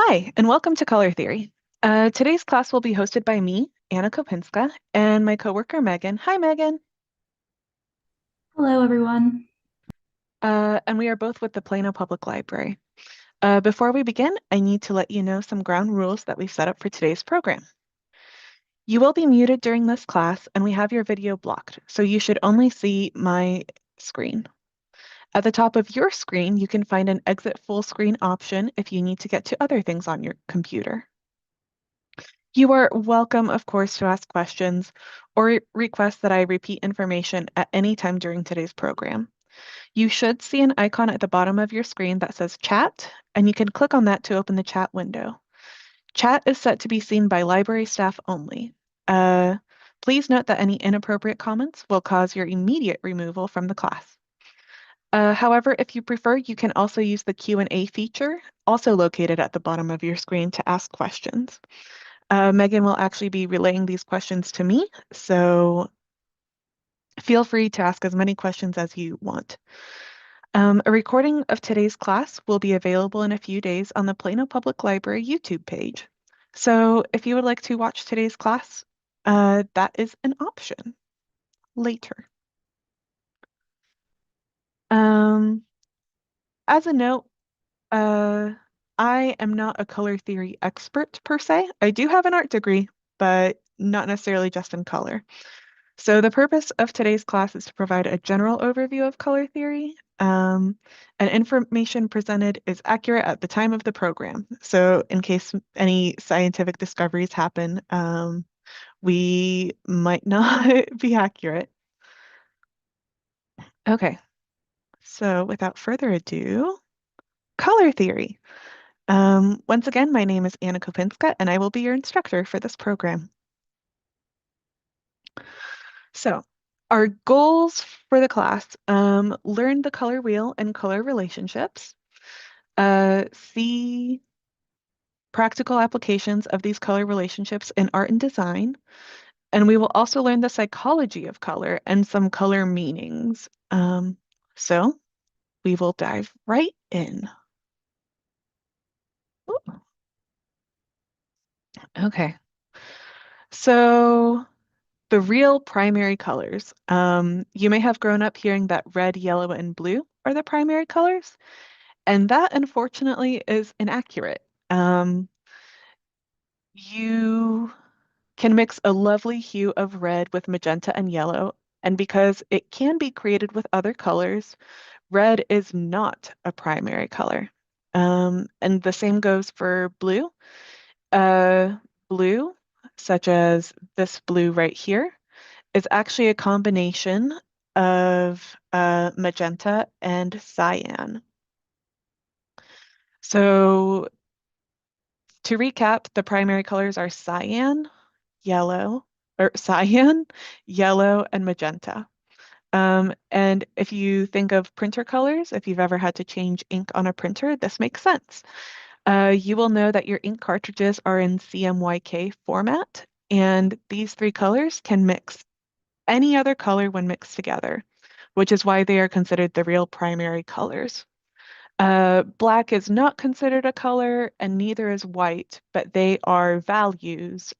Hi, and welcome to Color Theory. Today's class will be hosted by me, Anna Kopinska, and my coworker, Megan. Hi, Megan. Hello, everyone. And we are both with the Plano Public Library. Before we begin, I need to let you know some ground rules that we've set up for today's program. You will be muted during this class, and we have your video blocked, so you should only see my screen. At the top of your screen, you can find an exit full screen option if you need to get to other things on your computer. You are welcome, of course, to ask questions or request that I repeat information at any time during today's program. You should see an icon at the bottom of your screen that says chat, and you can click on that to open the chat window. Chat is set to be seen by library staff only. Uh, Please note that any inappropriate comments will cause your immediate removal from the class. However, if you prefer, you can also use the Q&A feature, also located at the bottom of your screen, to ask questions. Megan will actually be relaying these questions to me, so feel free to ask as many questions as you want. A recording of today's class will be available in a few days on the Plano Public Library YouTube page. So if you would like to watch today's class, that is an option later. Um, as a note, uh, I am not a color theory expert per se. I do have an art degree, but not necessarily just in color. So the purpose of today's class is to provide a general overview of color theory, and information presented is accurate at the time of the program. So in case any scientific discoveries happen, we might not be accurate. Okay, so without further ado, color theory. Once again, my name is Anna Kopinska, and I will be your instructor for this program. So, our goals for the class, learn the color wheel and color relationships, see practical applications of these color relationships in art and design, and we will also learn the psychology of color and some color meanings. So, we will dive right in. Ooh, okay, so the real primary colors. You may have grown up hearing that red, yellow, and blue are the primary colors. And that, unfortunately, is inaccurate. You can mix a lovely hue of red with magenta and yellow, and because it can be created with other colors, red is not a primary color. And the same goes for blue. Uh, Blue, such as this blue right here, is actually a combination of magenta and cyan. So to recap, the primary colors are yellow, cyan, yellow, and magenta. And if you think of printer colors, if you've ever had to change ink on a printer, this makes sense. You will know that your ink cartridges are in CMYK format, and these three colors can mix any other color when mixed together, which is why they are considered the real primary colors. Black is not considered a color, and neither is white, but they are values,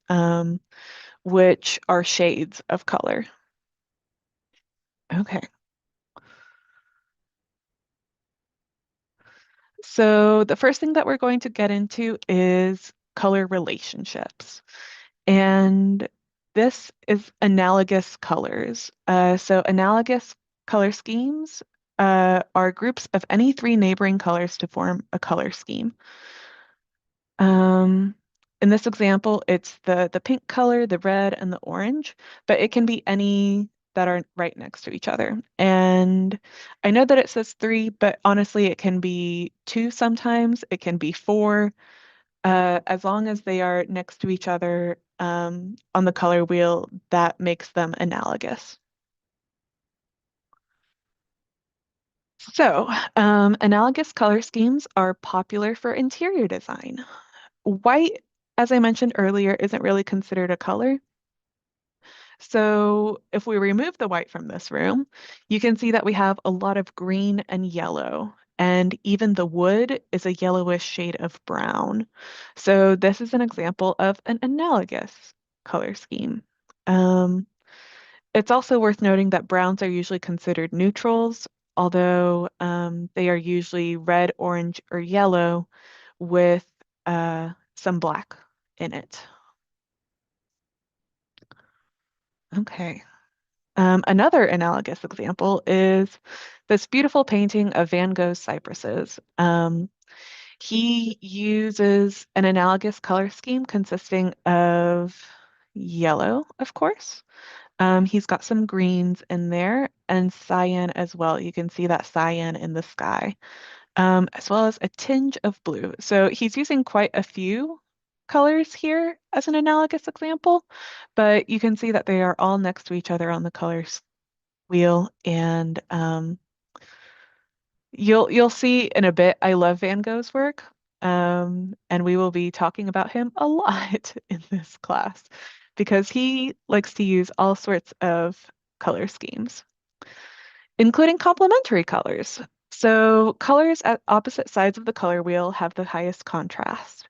which are shades of color. Okay, so the first thing that we're going to get into is color relationships. And this is analogous colors. So analogous color schemes are groups of any three neighboring colors to form a color scheme. Um, in this example, it's the pink color, the red, and the orange, but it can be any that are right next to each other. And I know that it says three, but honestly, it can be two sometimes, it can be four, as long as they are next to each other on the color wheel, that makes them analogous. So, analogous color schemes are popular for interior design. White, as I mentioned earlier, isn't really considered a color. So if we remove the white from this room, you can see that we have a lot of green and yellow. and even the wood is a yellowish shade of brown. So this is an example of an analogous color scheme. Um, it's also worth noting that browns are usually considered neutrals, although they are usually red, orange, or yellow with some black in it. Okay. Another analogous example is this beautiful painting of Van Gogh's Cypresses. He uses an analogous color scheme consisting of yellow, of course. He's got some greens in there and cyan as well. You can see that cyan in the sky, as well as a tinge of blue. So he's using quite a few colors here as an analogous example, but you can see that they are all next to each other on the colors wheel. And you'll see in a bit, I love Van Gogh's work. And we will be talking about him a lot in this class because he likes to use all sorts of color schemes, including complementary colors. So colors at opposite sides of the color wheel have the highest contrast,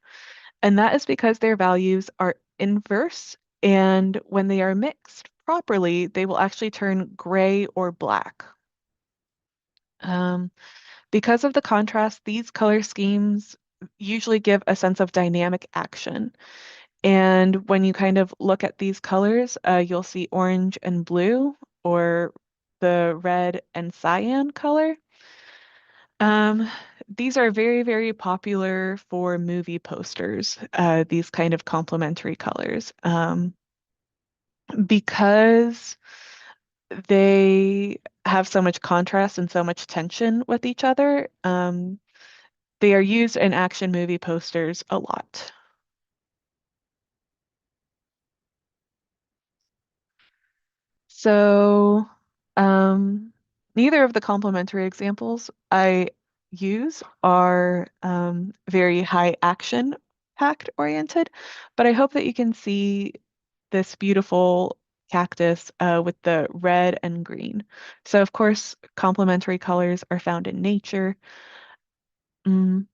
and that is because their values are inverse, and when they are mixed properly, they will actually turn gray or black. Um, because of the contrast, these color schemes usually give a sense of dynamic action. And when you kind of look at these colors, you'll see orange and blue, or the red and cyan color. Um, these are very, very popular for movie posters, these kind of complementary colors, because they have so much contrast and so much tension with each other. They are used in action movie posters a lot. So, um, neither of the complementary examples I use are very high action packed oriented, but I hope that you can see this beautiful cactus with the red and green. So, of course, complementary colors are found in nature. Mm,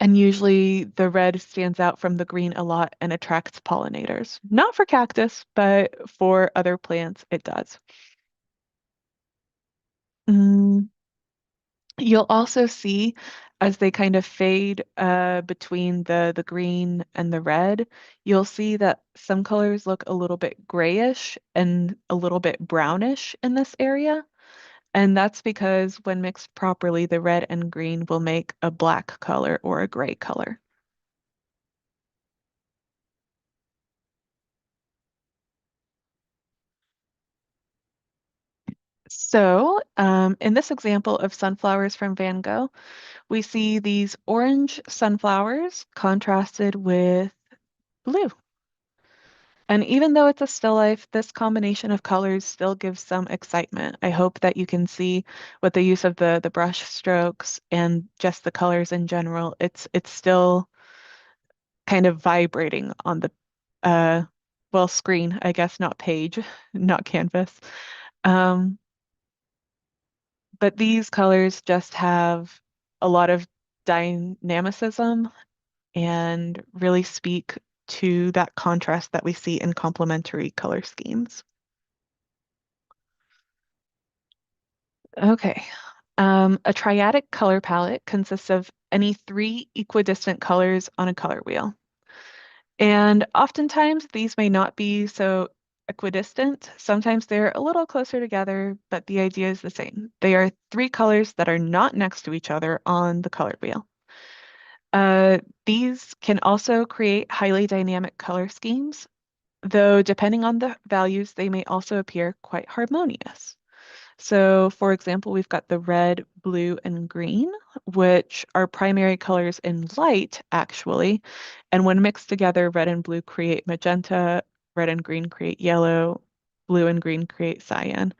and usually the red stands out from the green a lot and attracts pollinators. Not for cactus, but for other plants, it does. Mm, you'll also see as they kind of fade between the green and the red, you'll see that some colors look a little bit grayish and a little bit brownish in this area. And that's because when mixed properly, the red and green will make a black color or a gray color. So, in this example of sunflowers from Van Gogh, we see these orange sunflowers contrasted with blue. And even though it's a still life, this combination of colors still gives some excitement. I hope that you can see with the use of the brush strokes and just the colors in general, it's still kind of vibrating on the uh well, screen, I guess, not page, not canvas. Um, but these colors just have a lot of dynamicism and really speak to that contrast that we see in complementary color schemes. Okay. A triadic color palette consists of any three equidistant colors on a color wheel. And oftentimes these may not be so equidistant. Sometimes they're a little closer together, but the idea is the same. They are three colors that are not next to each other on the color wheel. Uh, these can also create highly dynamic color schemes, though depending on the values, they may also appear quite harmonious. So, for example, we've got the red, blue, and green, which are primary colors in light, actually. And when mixed together, red and blue create magenta, red and green create yellow, blue and green create cyan.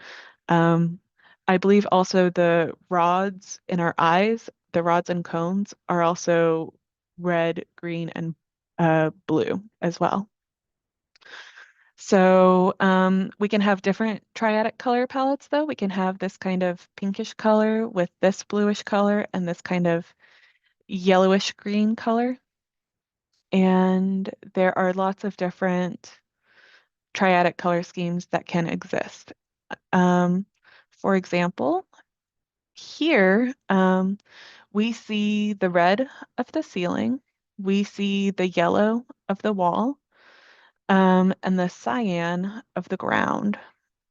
Um, I believe also the rods in our eyes, the rods and cones, are also red, green, and blue as well. So we can have different triadic color palettes, though. We can have this kind of pinkish color with this bluish color and this kind of yellowish green color. And there are lots of different triadic color schemes that can exist. Um, for example, here we see the red of the ceiling, we see the yellow of the wall, and the cyan of the ground.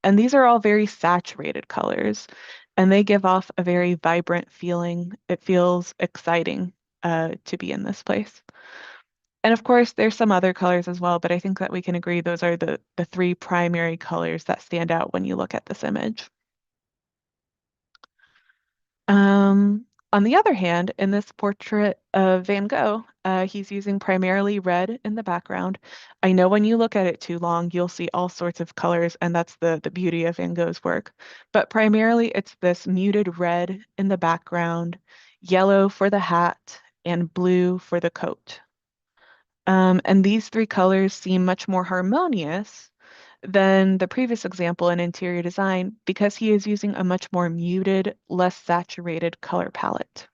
And these are all very saturated colors, and they give off a very vibrant feeling. It feels exciting to be in this place. And of course, there's some other colors as well, but I think that we can agree those are the three primary colors that stand out when you look at this image. Um, on the other hand, in this portrait of Van Gogh, he's using primarily red in the background. I know when you look at it too long, you'll see all sorts of colors, and that's the beauty of Van Gogh's work. But primarily, it's this muted red in the background, yellow for the hat, and blue for the coat. And these three colors seem much more harmonious than the previous example in interior design because he is using a much more muted, less saturated color palette.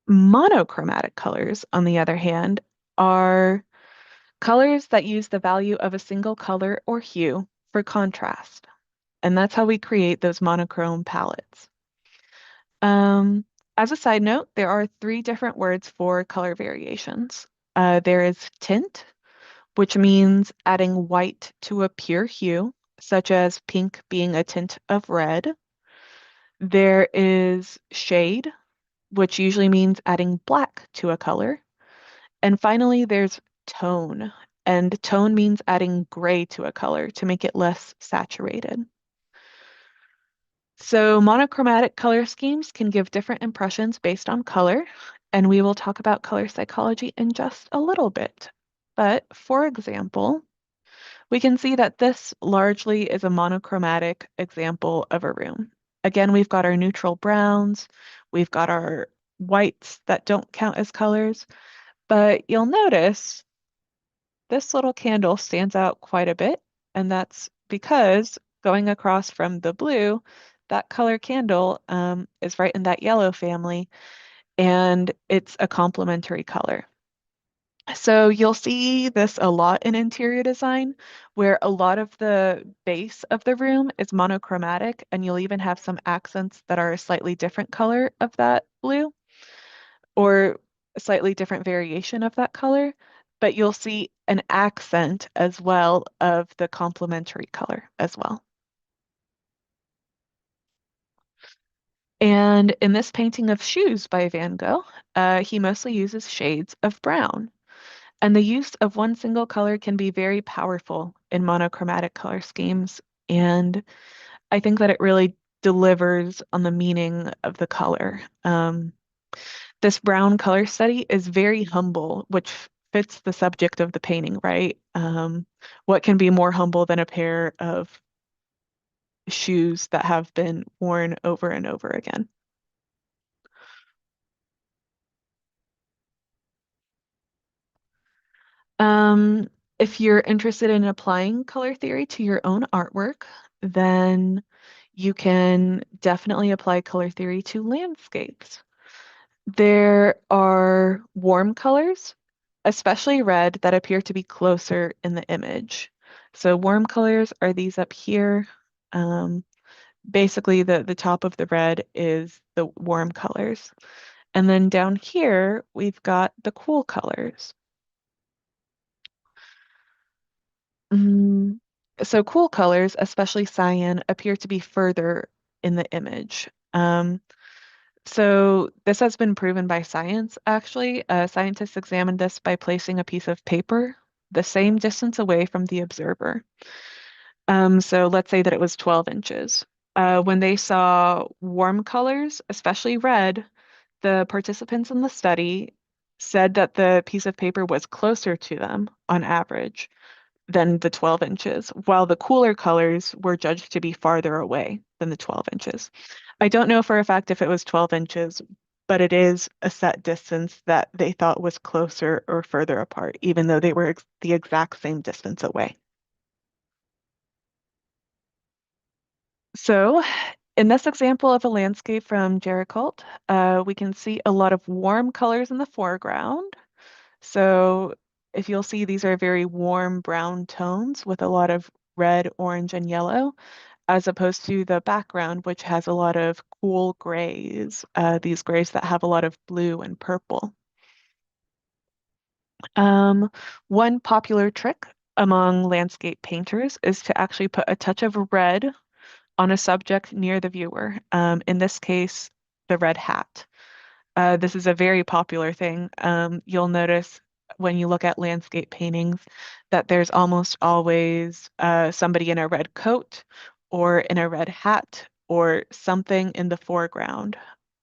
Monochromatic colors, on the other hand, are colors that use the value of a single color or hue for contrast. And that's how we create those monochrome palettes. Um, as a side note, there are three different words for color variations. There is tint, which means adding white to a pure hue, such as pink being a tint of red. There is shade, which usually means adding black to a color. And finally, there's tone, and tone means adding gray to a color to make it less saturated. So monochromatic color schemes can give different impressions based on color, and we will talk about color psychology in just a little bit. But for example, we can see that this largely is a monochromatic example of a room. Again, we've got our neutral browns, we've got our whites that don't count as colors, but you'll notice this little candle stands out quite a bit, and that's because going across from the blue, that color candle is right in that yellow family, and it's a complementary color. So you'll see this a lot in interior design, where a lot of the base of the room is monochromatic, and you'll even have some accents that are a slightly different color of that blue or a slightly different variation of that color, but you'll see an accent as well of the complementary color as well. And in this painting of shoes by Van Gogh, he mostly uses shades of brown. And the use of one single color can be very powerful in monochromatic color schemes. And I think that it really delivers on the meaning of the color. This brown color study is very humble, which fits the subject of the painting, right? What can be more humble than a pair of shoes that have been worn over and over again? Um, if you're interested in applying color theory to your own artwork, then you can definitely apply color theory to landscapes. There are warm colors, especially red, that appear to be closer in the image. So warm colors are these up here. Um, Basically, the top of the red is the warm colors. And then down here, we've got the cool colors. Mm, So cool colors, especially cyan, appear to be further in the image. So this has been proven by science, actually. Scientists examined this by placing a piece of paper the same distance away from the observer. So let's say that it was 12 inches. When they saw warm colors, especially red, the participants in the study said that the piece of paper was closer to them on average than the 12 inches, while the cooler colors were judged to be farther away than the 12 inches. I don't know for a fact if it was 12 inches but it is a set distance that they thought was closer or further apart, even though they were the exact same distance away. So, in this example of a landscape from Jericholt, we can see a lot of warm colors in the foreground. So, if you'll see, these are very warm brown tones with a lot of red, orange, and yellow, as opposed to the background, which has a lot of cool grays, these grays that have a lot of blue and purple. Um, One popular trick among landscape painters is to actually put a touch of red on a subject near the viewer. In this case, the red hat. This is a very popular thing. You'll notice when you look at landscape paintings that there's almost always somebody in a red coat or in a red hat or something in the foreground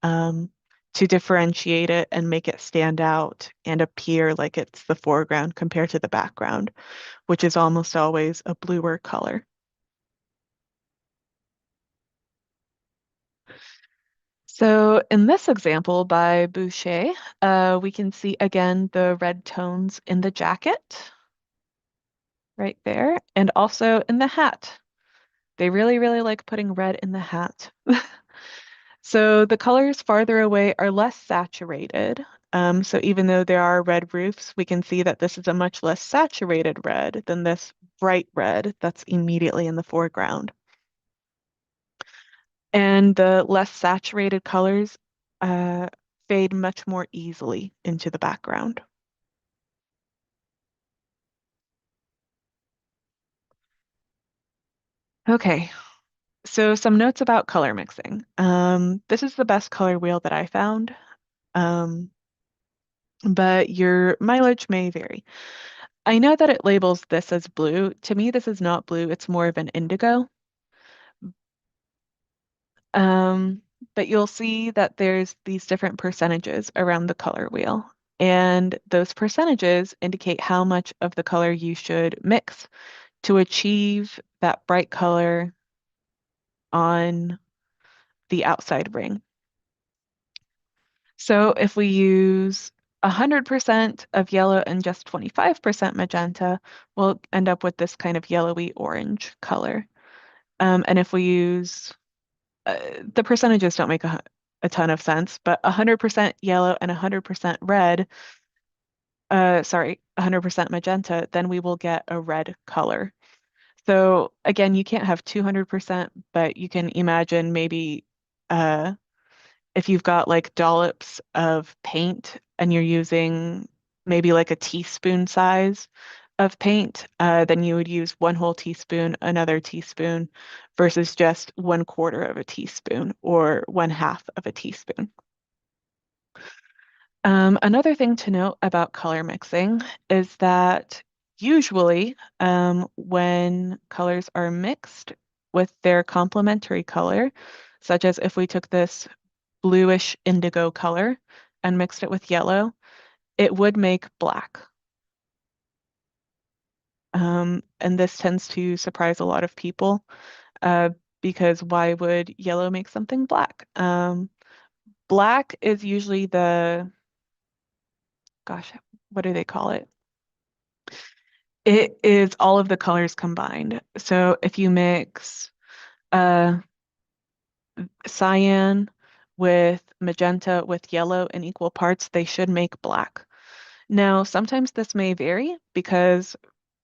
um, to differentiate it and make it stand out and appear like it's the foreground compared to the background, which is almost always a bluer color. So in this example by Boucher, we can see again the red tones in the jacket right there, and also in the hat. They really, really like putting red in the hat. So the colors farther away are less saturated. So even though there are red roofs, we can see that this is a much less saturated red than this bright red that's immediately in the foreground. And the less saturated colors uh, fade much more easily into the background. Okay, so some notes about color mixing. This is the best color wheel that I found, um, but your mileage may vary. I know that it labels this as blue. To me, this is not blue, it's more of an indigo. Um, but you'll see that there's these different percentages around the color wheel. And those percentages indicate how much of the color you should mix to achieve that bright color on the outside ring. So if we use 100% of yellow and just 25% magenta, we'll end up with this kind of yellowy orange color. And if we use the percentages don't make a ton of sense, but 100% yellow and 100% red, sorry, 100% magenta, then we will get a red color. So again, you can't have 200%, but you can imagine maybe uh, if you've got like dollops of paint and you're using maybe like a teaspoon size of paint, then you would use one whole teaspoon, another teaspoon, versus just 1/4 of a teaspoon or 1/2 of a teaspoon. Another thing to note about color mixing is that usually when colors are mixed with their complementary color, such as if we took this bluish indigo color and mixed it with yellow, it would make black. And this tends to surprise a lot of people uh, because why would yellow make something black? Black is usually gosh, what do they call it? It is all of the colors combined. So if you mix uh, cyan with magenta with yellow in equal parts, they should make black. Now, sometimes this may vary because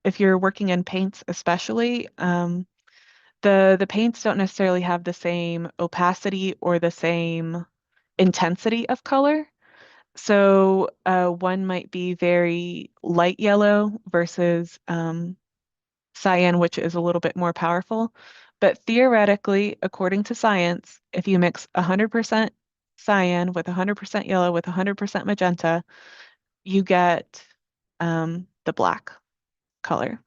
if you're working in paints, especially, the paints don't necessarily have the same opacity or the same intensity of color. So one might be very light yellow versus cyan, which is a little bit more powerful. But theoretically, according to science, if you mix 100% cyan with 100% yellow with 100% magenta, you get the black color.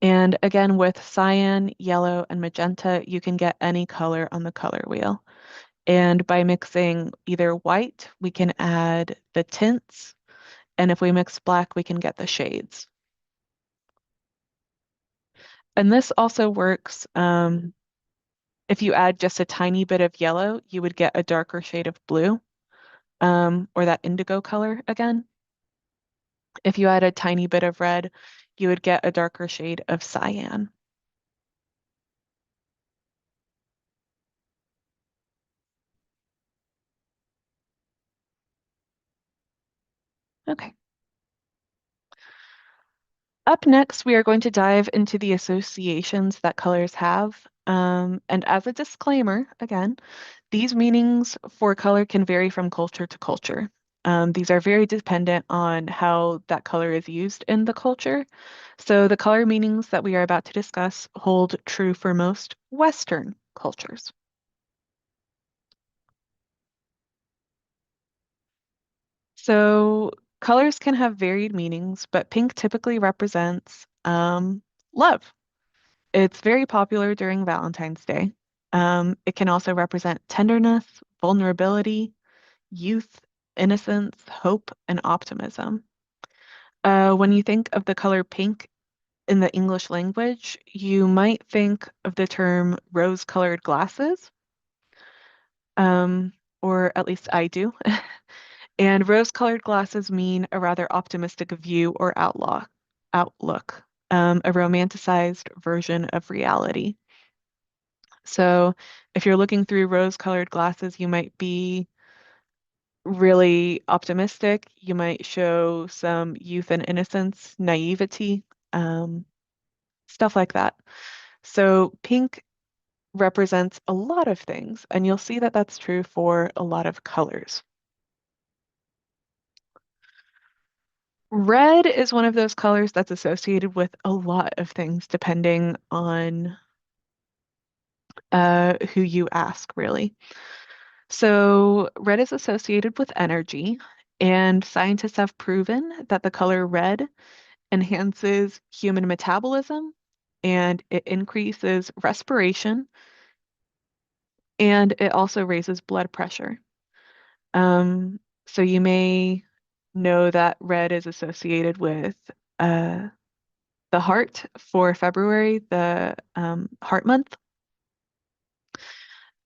And again, with cyan, yellow, and magenta, you can get any color on the color wheel. And by mixing either white, we can add the tints. And if we mix black, we can get the shades. And this also works. If you add just a tiny bit of yellow, you would get a darker shade of blue, or that indigo color again. If you add a tiny bit of red, you would get a darker shade of cyan. Okay. Up next, we are going to dive into the associations that colors have. And as a disclaimer, again, these meanings for color can vary from culture to culture. These are very dependent on how that color is used in the culture. So the color meanings that we are about to discuss hold true for most Western cultures. So colors can have varied meanings, but pink typically represents love. It's very popular during Valentine's Day. It can also represent tenderness, vulnerability, youth, innocence, hope, and optimism. When you think of the color pink in the English language, you might think of the term rose-colored glasses, um, or at least I do. And rose-colored glasses mean a rather optimistic view or outlook, a romanticized version of reality. So if you're looking through rose-colored glasses, you might be really optimistic. You might show some youth and innocence, naivety, um, stuff like that. So pink represents a lot of things, and you'll see that that's true for a lot of colors. Red is one of those colors that's associated with a lot of things, depending on who you ask, really. So, red is associated with energy, and scientists have proven that the color red enhances human metabolism and it increases respiration and it also raises blood pressure. Um, so, you may know that red is associated with uh, the heart for February, the heart month.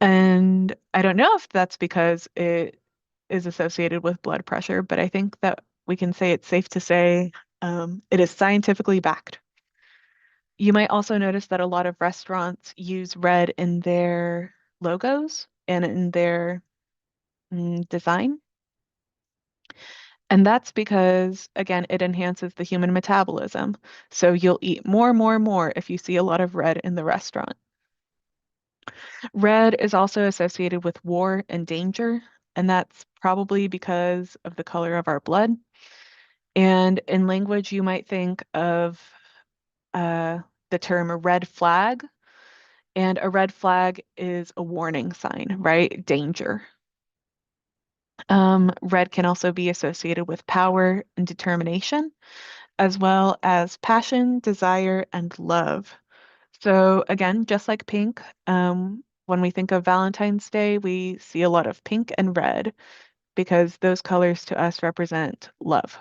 And I don't know if that's because it is associated with blood pressure, but I think that we can say it's safe to say it is scientifically backed. You might also notice that a lot of restaurants use red in their logos and in their design. And that's because, again, it enhances the human metabolism. So you'll eat more, more, more if you see a lot of red in the restaurant. Red is also associated with war and danger, and that's probably because of the color of our blood. And in language, you might think of uh, the term a red flag, and a red flag is a warning sign, right? Danger. Red can also be associated with power and determination, as well as passion, desire, and love. So again, just like pink, when we think of Valentine's Day, we see a lot of pink and red because those colors to us represent love.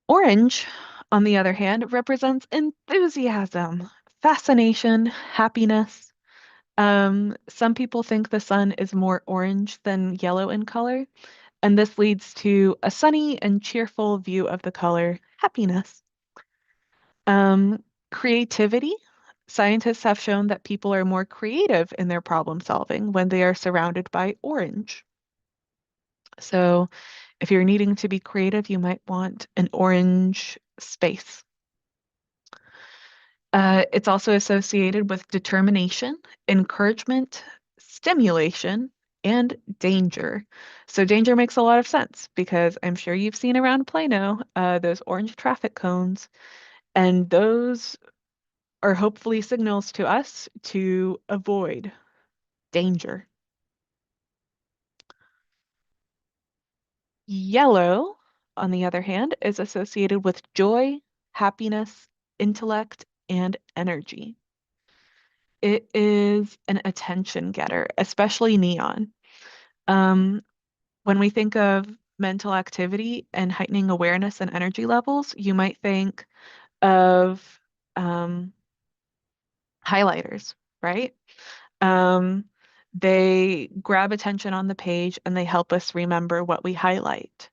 Orange, on the other hand, represents enthusiasm, fascination, happiness. Some people think the sun is more orange than yellow in color, and this leads to a sunny and cheerful view of the color happiness. Um, Creativity. Scientists have shown that people are more creative in their problem solving when they are surrounded by orange. So, if you're needing to be creative, you might want an orange space. It's also associated with determination, encouragement, stimulation, and danger. So, danger makes a lot of sense because I'm sure you've seen around Plano those orange traffic cones, and those are hopefully signals to us to avoid danger. Yellow, on the other hand, is associated with joy, happiness, intellect, and energy. It is an attention getter, especially neon. Um, when we think of mental activity and heightening awareness and energy levels, you might think of um, highlighters, right? Um, they grab attention on the page and they help us remember what we highlight.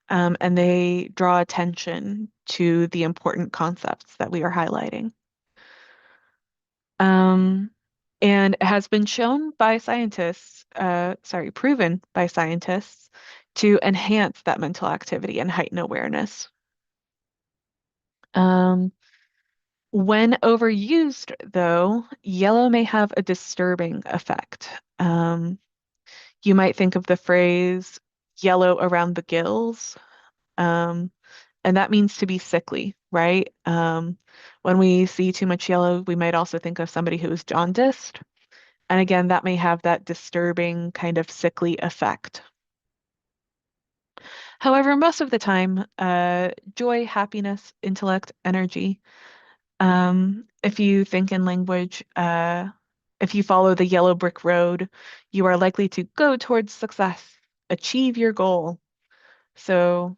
And they draw attention to the important concepts that we are highlighting. Um, and it has been shown by scientists, proven by scientists to enhance that mental activity and heighten awareness. Um, when overused, though, yellow may have a disturbing effect. Um, you might think of the phrase yellow around the gills. Um, and that means to be sickly, right? When we see too much yellow, we might also think of somebody who is jaundiced. And again, that may have that disturbing kind of sickly effect. However, most of the time, joy, happiness, intellect, energy, if you think in language, if you follow the yellow brick road, you are likely to go towards success, achieve your goal. So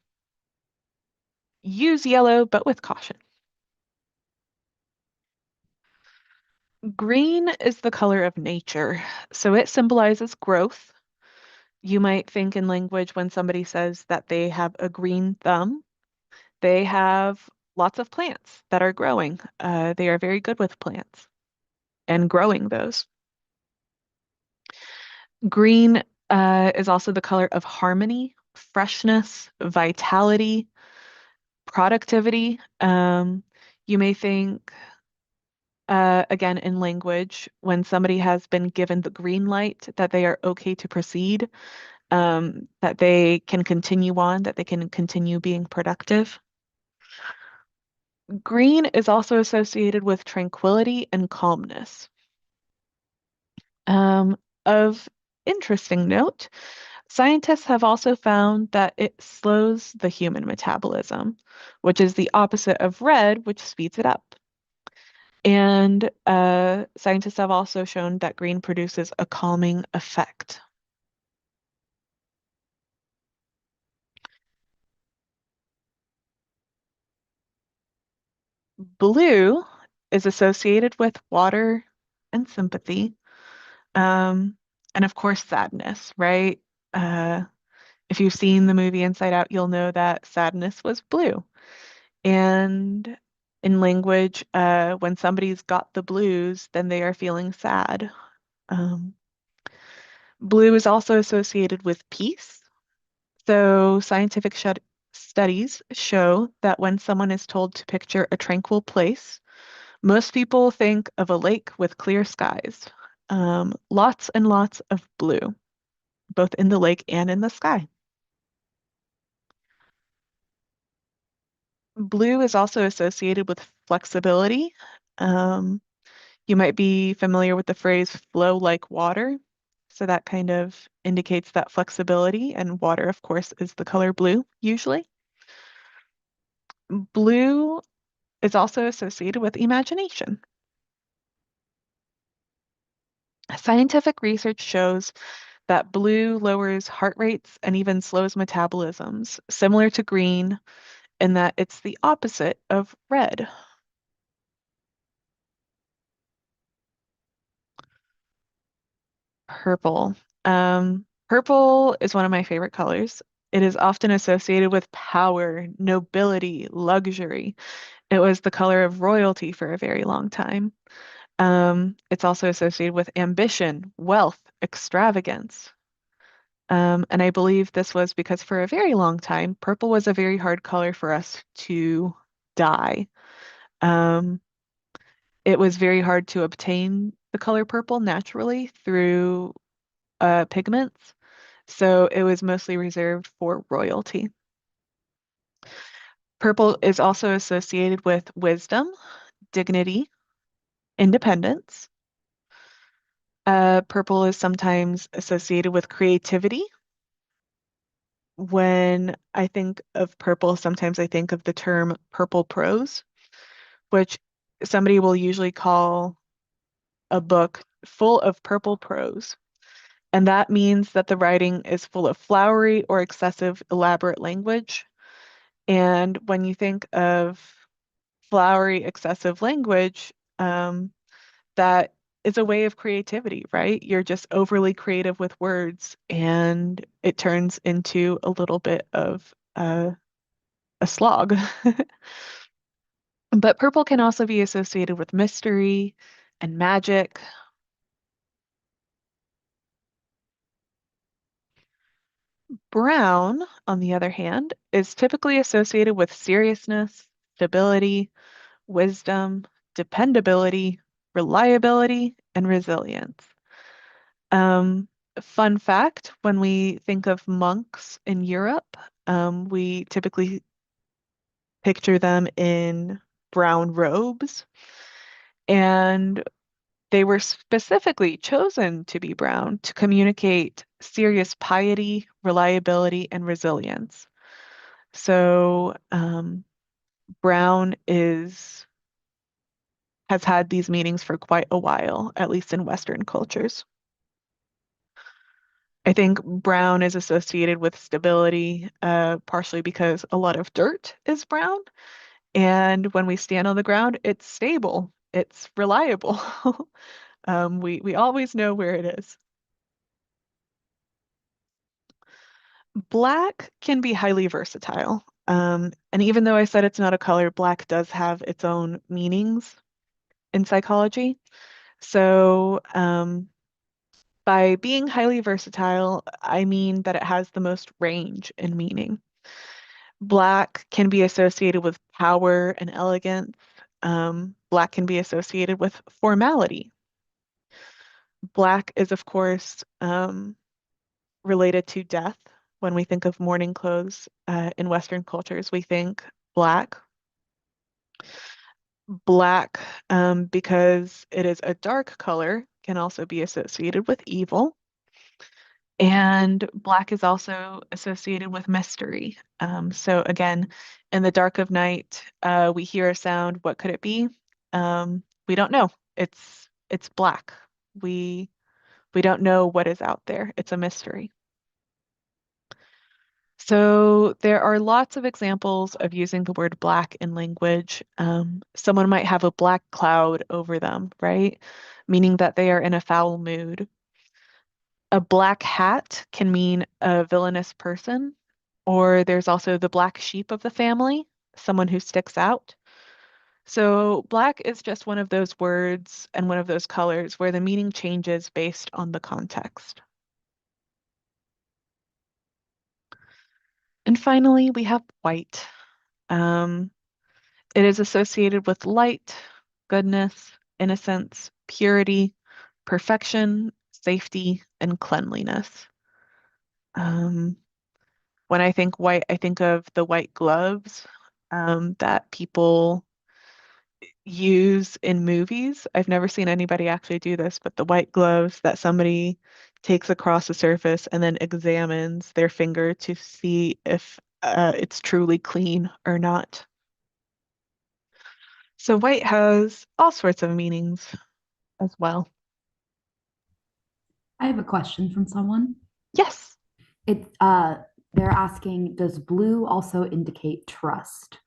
use yellow, but with caution. Green is the color of nature, so it symbolizes growth. You might think in language when somebody says that they have a green thumb, they have lots of plants that are growing. They are very good with plants and growing those. Green is also the color of harmony, freshness, vitality, productivity. You may think, again, in language, when somebody has been given the green light that they are okay to proceed, that they can continue on, that they can continue being productive. Green is also associated with tranquility and calmness. Um, of interesting note, scientists have also found that it slows the human metabolism, which is the opposite of red, which speeds it up. And scientists have also shown that green produces a calming effect. Blue is associated with water and sympathy, um, and of course, sadness, right? Uh, if you've seen the movie Inside Out, you'll know that sadness was blue. And in language, when somebody's got the blues, then they are feeling sad. Um, Blue is also associated with peace. So scientific studies show that when someone is told to picture a tranquil place, most people think of a lake with clear skies. Lots and lots of blue, both in the lake and in the sky. Blue is also associated with flexibility. Um, You might be familiar with the phrase flow like water. So that kind of indicates that flexibility, and water, of course, is the color blue usually. Blue is also associated with imagination. Scientific research shows that blue lowers heart rates and even slows metabolisms, similar to green, in that it's the opposite of red. Purple. Purple is one of my favorite colors. It is often associated with power, nobility, luxury. It was the color of royalty for a very long time. It's also associated with ambition, wealth, extravagance. And I believe this was because for a very long time, purple was a very hard color for us to dye. Um, it was very hard to obtain the color purple naturally through pigments. So it was mostly reserved for royalty. Purple is also associated with wisdom, dignity, independence. Purple is sometimes associated with creativity. When I think of purple, sometimes I think of the term purple prose, which somebody will usually call a book full of purple prose. And that means that the writing is full of flowery or excessive elaborate language. And when you think of flowery, excessive language, that is a way of creativity, right? You're just overly creative with words, and it turns into a little bit of a slog. But purple can also be associated with mystery and magic. Brown, on the other hand, is typically associated with seriousness, stability, wisdom, dependability, reliability, and resilience. Fun fact, when we think of monks in Europe, we typically picture them in brown robes, and they were specifically chosen to be brown to communicate serious piety, reliability, and resilience. So, brown is has had these meanings for quite a while, at least in Western cultures. I think brown is associated with stability, partially because a lot of dirt is brown. And when we stand on the ground, it's stable, it's reliable. We always know where it is. Black can be highly versatile. And even though I said it's not a color, black does have its own meanings in psychology. So, by being highly versatile, I mean that it has the most range in meaning. Black can be associated with power and elegance. Black can be associated with formality. Black is, of course, related to death. When we think of mourning clothes in Western cultures, we think black. Black, because it is a dark color, can also be associated with evil. And black is also associated with mystery. So again, in the dark of night, we hear a sound. What could it be? We don't know. It's black. We we don't know what is out there. It's a mystery. So there are lots of examples of using the word black in language. Someone might have a black cloud over them, right? Meaning that they are in a foul mood. A black hat can mean a villainous person, or there's also the black sheep of the family, someone who sticks out. So black is just one of those words and one of those colors where the meaning changes based on the context. And finally, we have white. Um, it is associated with light, goodness, innocence, purity, perfection, safety, and cleanliness. Um, When I think white, I think of the white gloves that people use in movies. I've never seen anybody actually do this, but the white gloves that somebody takes across a surface and then examines their finger to see if it's truly clean or not. So white has all sorts of meanings as well. I have a question from someone. Yes. It they're asking, does blue also indicate trust?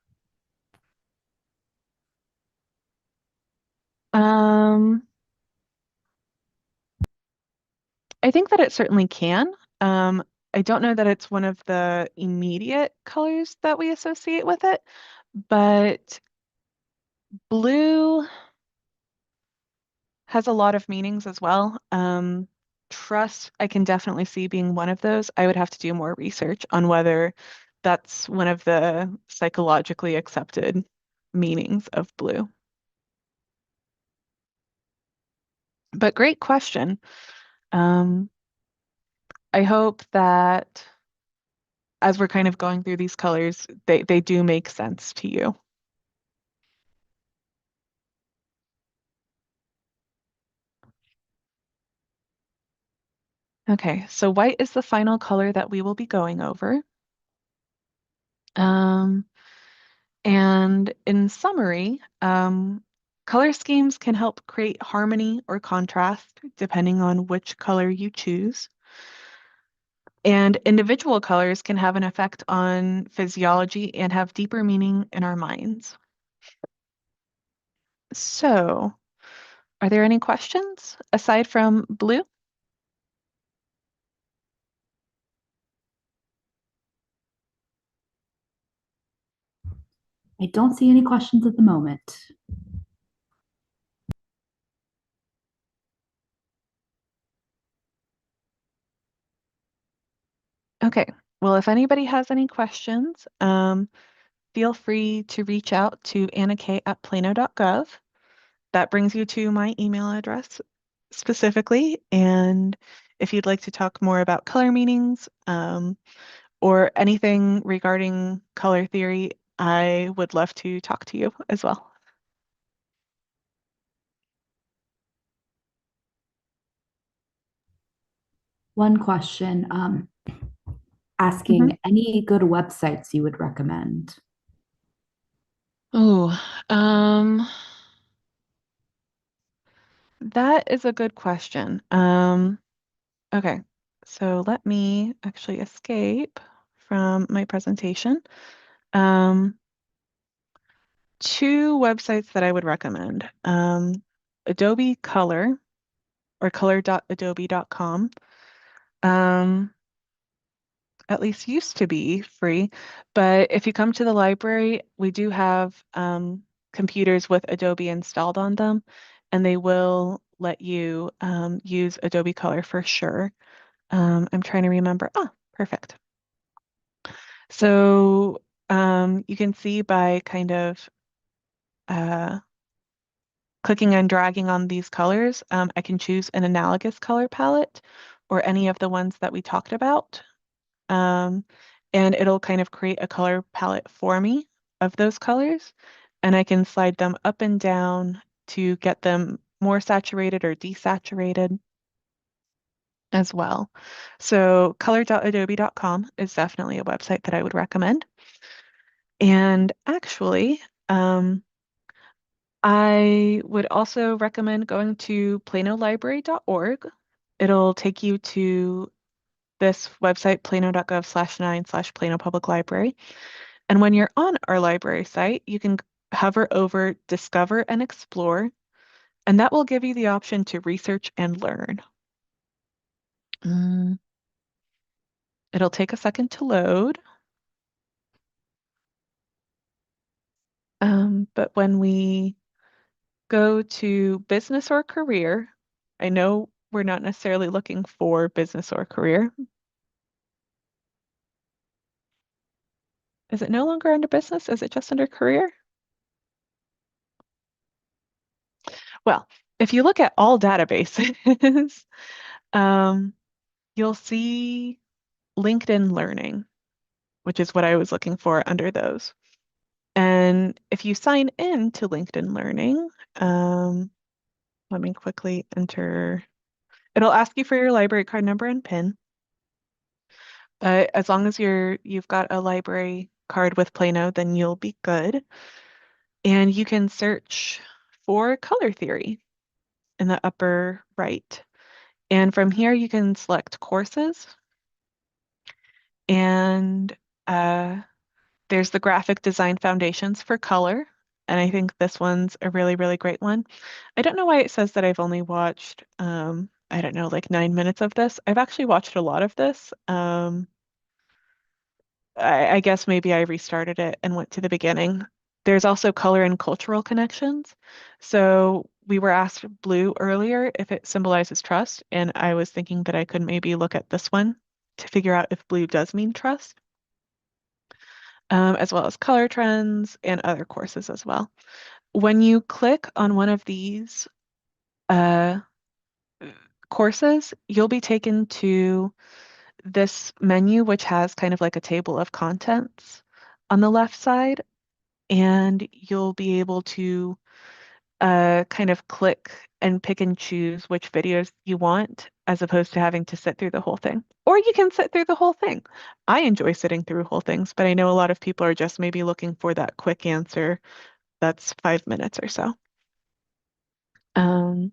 Um, I think that it certainly can. Um, I don't know that it's one of the immediate colors that we associate with it, but blue has a lot of meanings as well. Trust, I can definitely see being one of those. I would have to do more research on whether that's one of the psychologically accepted meanings of blue. But great question. Um, I hope that as we're kind of going through these colors, they do make sense to you. Okay, so white is the final color that we will be going over. Um, and in summary, color schemes can help create harmony or contrast depending on which color you choose. And individual colors can have an effect on physiology and have deeper meaning in our minds. So, are there any questions aside from blue? I don't see any questions at the moment. Okay. Well, if anybody has any questions, feel free to reach out to annakay@plano.gov. That brings you to my email address specifically. And if you'd like to talk more about color meanings, or anything regarding color theory, I would love to talk to you as well. One question, Mhm. asking any good websites you would recommend. Oh, that is a good question. Okay, so let me actually escape from my presentation. Um, Two websites that I would recommend. Adobe Color or color.adobe.com. Um, at least used to be free. But if you come to the library, we do have computers with Adobe installed on them, and they will let you use Adobe Color for sure. I'm trying to remember. Ah, perfect. So you can see by kind of uh, clicking and dragging on these colors, I can choose an analogous color palette or any of the ones that we talked about. Um, and it'll kind of create a color palette for me of those colors. And I can slide them up and down to get them more saturated or desaturated as well. So color.adobe.com is definitely a website that I would recommend. And actually, I would also recommend going to planolibrary.org. It'll take you to this website, plano.gov/9/Plano Public Library. And when you're on our library site, you can hover over Discover and Explore, and that will give you the option to research and learn. Mm, It'll take a second to load. But when we go to business or career, I know we're not necessarily looking for business or career. Is it no longer under business? Is it just under career? Well, if you look at all databases, um, you'll see LinkedIn Learning, which is what I was looking for under those. And if you sign in to LinkedIn Learning, um, let me quickly enter. It'll ask you for your library card number and PIN. But as long as you've got a library card with Plano, then you'll be good. And you can search for color theory in the upper right. And from here, you can select courses. And uh, there's the graphic design foundations for color. And I think this one's a really, really great one. I don't know why it says that I've only watched, I don't know, like 9 minutes of this. I've actually watched a lot of this. I guess maybe I restarted it and went to the beginning. There's also color and cultural connections. So we were asked blue earlier if it symbolizes trust, and I was thinking that I could maybe look at this one to figure out if blue does mean trust, as well as color trends and other courses as well. When you click on one of these uh, courses, you'll be taken to this menu, which has kind of like a table of contents on the left side, and you'll be able to kind of click and pick and choose which videos you want, as opposed to having to sit through the whole thing. Or you can sit through the whole thing. I enjoy sitting through whole things, but I know a lot of people are just maybe looking for that quick answer that's 5 minutes or so. Um,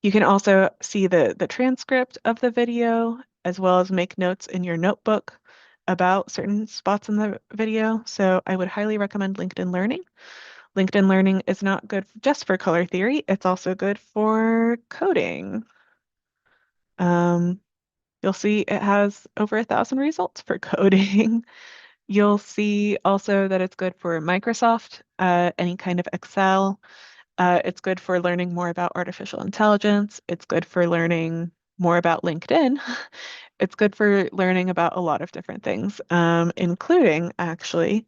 you can also see the transcript of the video, as well as make notes in your notebook about certain spots in the video. So I would highly recommend LinkedIn Learning. LinkedIn Learning is not good just for color theory, it's also good for coding. Um, you'll see it has over 1,000 results for coding. You'll see also that it's good for Microsoft, any kind of Excel. It's good for learning more about artificial intelligence. It's good for learning more about LinkedIn. It's good for learning about a lot of different things, including actually,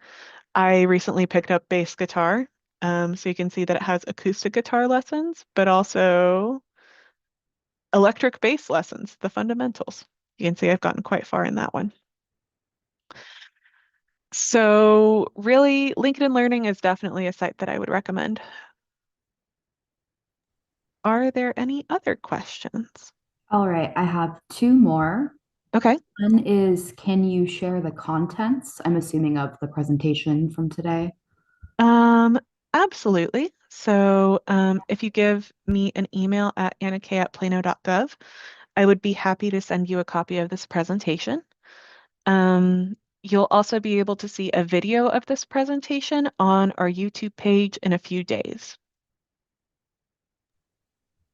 I recently picked up bass guitar. So you can see that it has acoustic guitar lessons, but also electric bass lessons, the fundamentals. You can see I've gotten quite far in that one. So really, LinkedIn Learning is definitely a site that I would recommend. Are there any other questions? All right, I have two more. Okay. One is, can you share the contents? I'm assuming of the presentation from today. Um, Absolutely. So if you give me an email at annak@plano.gov, I would be happy to send you a copy of this presentation. You'll also be able to see a video of this presentation on our YouTube page in a few days.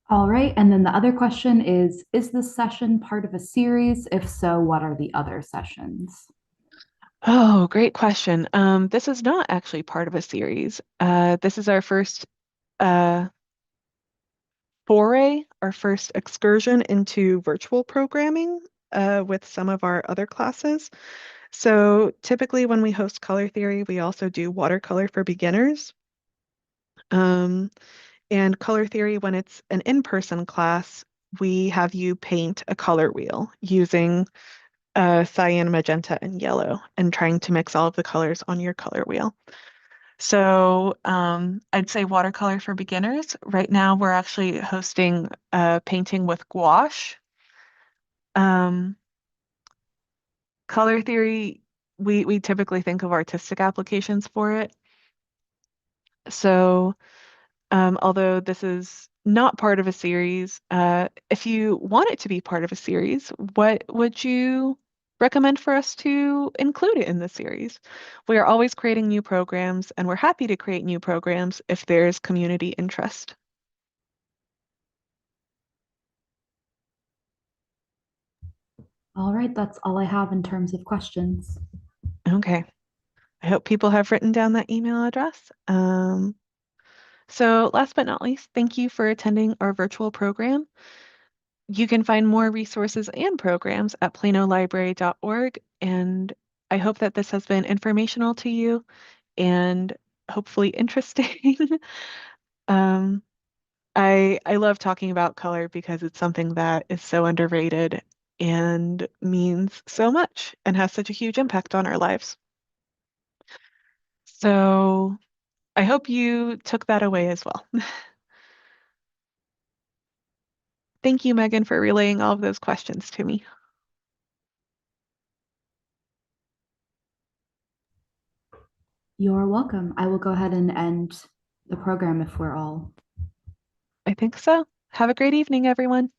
All right, and then the other question is this session part of a series? If so, what are the other sessions? Oh, great question. This is not actually part of a series. This is our first uh, foray, our first excursion into virtual programming with some of our other classes. So typically when we host color theory, we also do watercolor for beginners. Um, and color theory, when it's an in-person class, we have you paint a color wheel using cyan, magenta, and yellow and trying to mix all of the colors on your color wheel. So I'd say watercolor for beginners. Right now, we're actually hosting painting with gouache. Um, Color theory, we typically think of artistic applications for it. So although this is not part of a series, if you want it to be part of a series, what would you recommend for us to include it in the series? We are always creating new programs, and we're happy to create new programs if there's community interest. All right, that's all I have in terms of questions. Okay. I hope people have written down that email address. So last but not least, thank you for attending our virtual program. You can find more resources and programs at planolibrary.org, and I hope that this has been informational to you and hopefully interesting. Um, I love talking about color because it's something that is so underrated and means so much and has such a huge impact on our lives. So I hope you took that away as well. Thank you, Megan, for relaying all of those questions to me. You're welcome. I will go ahead and end the program if we're all I think so. Have a great evening, everyone.